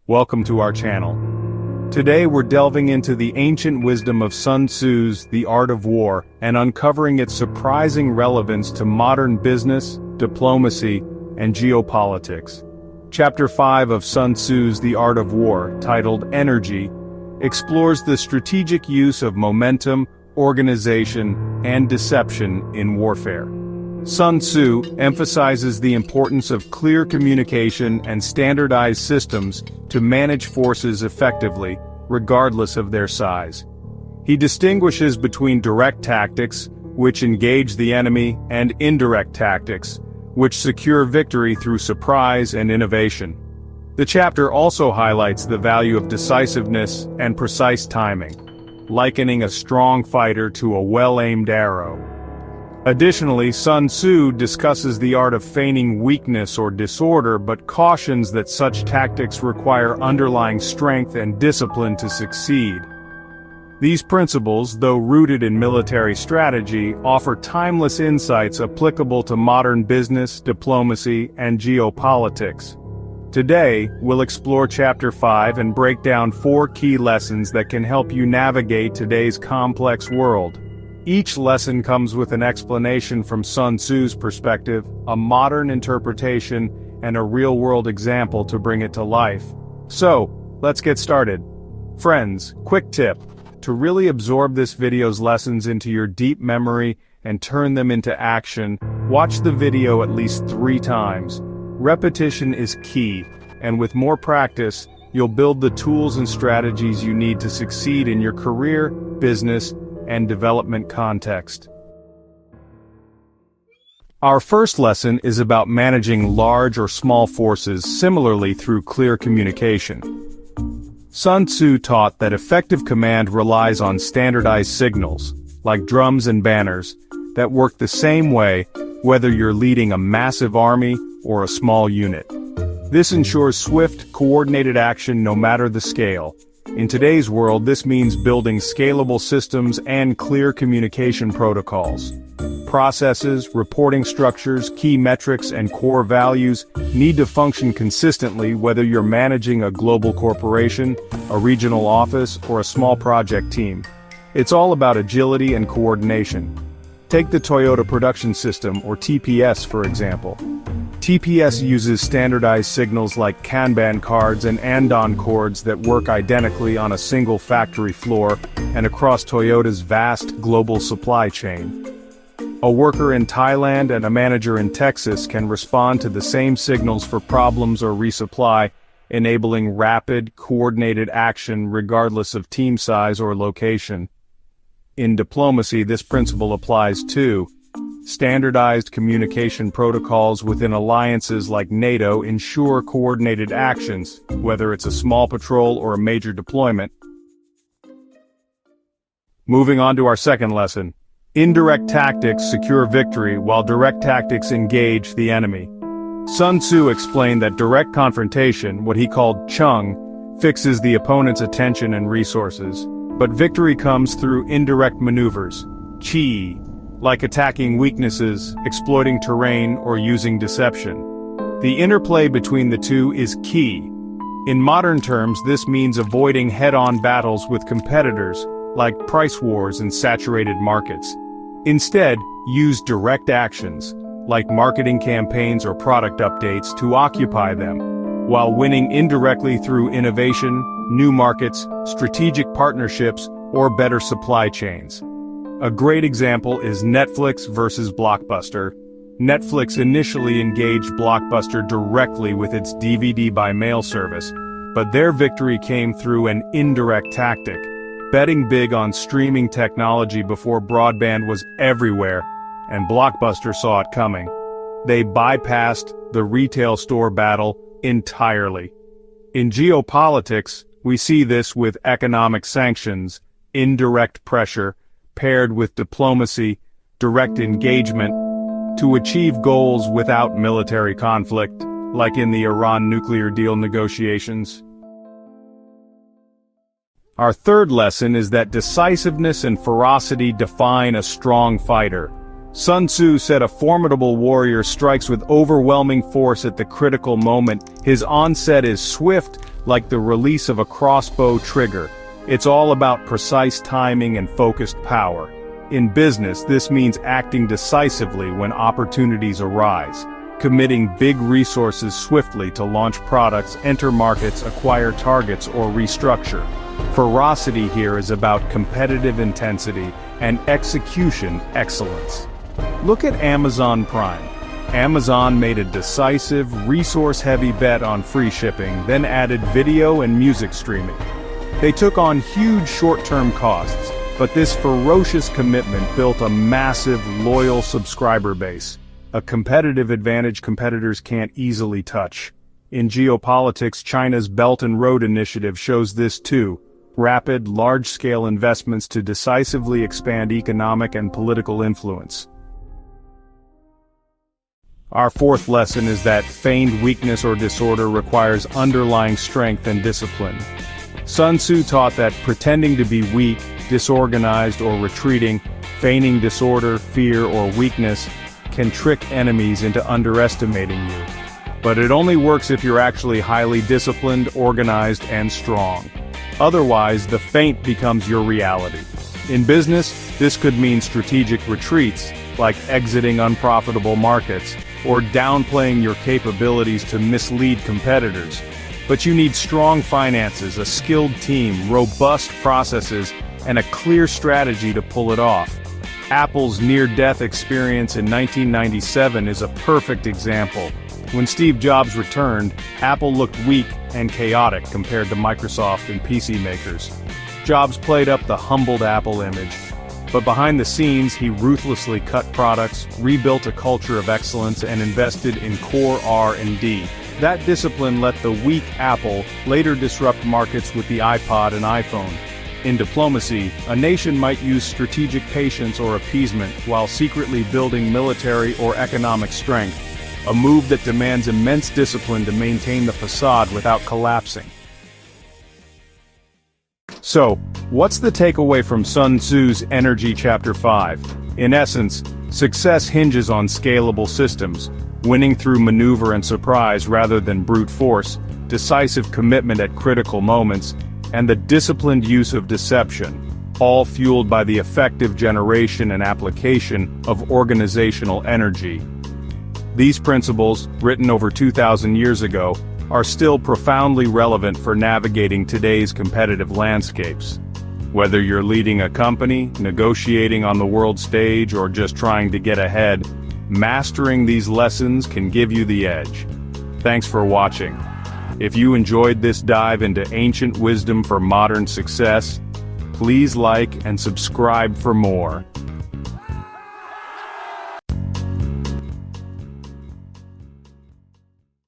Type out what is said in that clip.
Welcome to our channel. Today we're delving into the ancient wisdom of Sun Tzu's The Art of War and uncovering its surprising relevance to modern business, diplomacy, and geopolitics. Chapter 5 of Sun Tzu's The Art of War, titled Energy, explores the strategic use of momentum, organization, and deception in warfare. Sun Tzu emphasizes the importance of clear communication and standardized systems to manage forces effectively, regardless of their size. He distinguishes between direct tactics, which engage the enemy, and indirect tactics, which secure victory through surprise and innovation. The chapter also highlights the value of decisiveness and precise timing, likening a strong fighter to a well-aimed arrow. Additionally, Sun Tzu discusses the art of feigning weakness or disorder but cautions that such tactics require underlying strength and discipline to succeed. These principles, though rooted in military strategy, offer timeless insights applicable to modern business, diplomacy, and geopolitics. Today, we'll explore Chapter 5 and break down 4 key lessons that can help you navigate today's complex world. Each lesson comes with an explanation from Sun Tzu's perspective, a modern interpretation, and a real-world example to bring it to life. So, let's get started. Friends, quick tip. To really absorb this video's lessons into your deep memory and turn them into action, watch the video at least 3 times. Repetition is key, and with more practice, you'll build the tools and strategies you need to succeed in your career, business, and development context. Our first lesson is about managing large or small forces similarly through clear communication. Sun Tzu taught that effective command relies on standardized signals, like drums and banners, that work the same way whether you're leading a massive army or a small unit. This ensures swift, coordinated action no matter the scale. In today's world, this means building scalable systems and clear communication protocols. Processes, reporting structures, key metrics, and core values need to function consistently whether you're managing a global corporation, a regional office, or a small project team. It's all about agility and coordination. Take the Toyota Production System, or TPS, for example. TPS uses standardized signals like Kanban cards and Andon cords that work identically on a single factory floor and across Toyota's vast global supply chain. A worker in Thailand and a manager in Texas can respond to the same signals for problems or resupply, enabling rapid, coordinated action regardless of team size or location. In diplomacy, this principle applies too. Standardized communication protocols within alliances like NATO ensure coordinated actions, whether it's a small patrol or a major deployment. Moving on to our second lesson. Indirect tactics secure victory while direct tactics engage the enemy. Sun Tzu explained that direct confrontation, what he called chung, fixes the opponent's attention and resources, but victory comes through indirect maneuvers, qi, like attacking weaknesses, exploiting terrain, or using deception. The interplay between the two is key. In modern terms, this means avoiding head-on battles with competitors, like price wars in saturated markets. Instead, use direct actions, like marketing campaigns or product updates, to occupy them, while winning indirectly through innovation, new markets, strategic partnerships, or better supply chains. A great example is Netflix versus Blockbuster. Netflix initially engaged Blockbuster directly with its DVD by mail service, but their victory came through an indirect tactic, betting big on streaming technology before broadband was everywhere, and Blockbuster saw it coming. They bypassed the retail store battle entirely. In geopolitics, we see this with economic sanctions, indirect pressure, paired with diplomacy, direct engagement, to achieve goals without military conflict, like in the Iran nuclear deal negotiations. Our third lesson is that decisiveness and ferocity define a strong fighter. Sun Tzu said a formidable warrior strikes with overwhelming force at the critical moment. His onset is swift, like the release of a crossbow trigger. It's all about precise timing and focused power. In business, this means acting decisively when opportunities arise, committing big resources swiftly to launch products, enter markets, acquire targets, or restructure. Ferocity here is about competitive intensity and execution excellence. Look at Amazon Prime. Amazon made a decisive, resource-heavy bet on free shipping, then added video and music streaming. They took on huge short-term costs, but this ferocious commitment built a massive, loyal subscriber base, a competitive advantage competitors can't easily touch. In geopolitics, China's Belt and Road Initiative shows this too. Rapid, large-scale investments to decisively expand economic and political influence. Our fourth lesson is that feigned weakness or disorder requires underlying strength and discipline. Sun Tzu taught that pretending to be weak, disorganized, or retreating, feigning disorder, fear, or weakness, can trick enemies into underestimating you. But it only works if you're actually highly disciplined, organized, and strong. Otherwise, the feint becomes your reality. In business, this could mean strategic retreats, like exiting unprofitable markets, or downplaying your capabilities to mislead competitors. But you need strong finances, a skilled team, robust processes, and a clear strategy to pull it off. Apple's near-death experience in 1997 is a perfect example. When Steve Jobs returned, Apple looked weak and chaotic compared to Microsoft and PC makers. Jobs played up the humbled Apple image, but behind the scenes he ruthlessly cut products, rebuilt a culture of excellence, and invested in core R&D. That discipline let the weak Apple later disrupt markets with the iPod and iPhone. In diplomacy, a nation might use strategic patience or appeasement while secretly building military or economic strength, a move that demands immense discipline to maintain the facade without collapsing. So, what's the takeaway from Sun Tzu's Energy Chapter 5? In essence, success hinges on scalable systems, winning through maneuver and surprise rather than brute force, decisive commitment at critical moments, and the disciplined use of deception, all fueled by the effective generation and application of organizational energy. These principles, written over 2,000 years ago, are still profoundly relevant for navigating today's competitive landscapes. Whether you're leading a company, negotiating on the world stage, or just trying to get ahead, mastering these lessons can give you the edge. Thanks for watching. If you enjoyed this dive into ancient wisdom for modern success, please like and subscribe for more.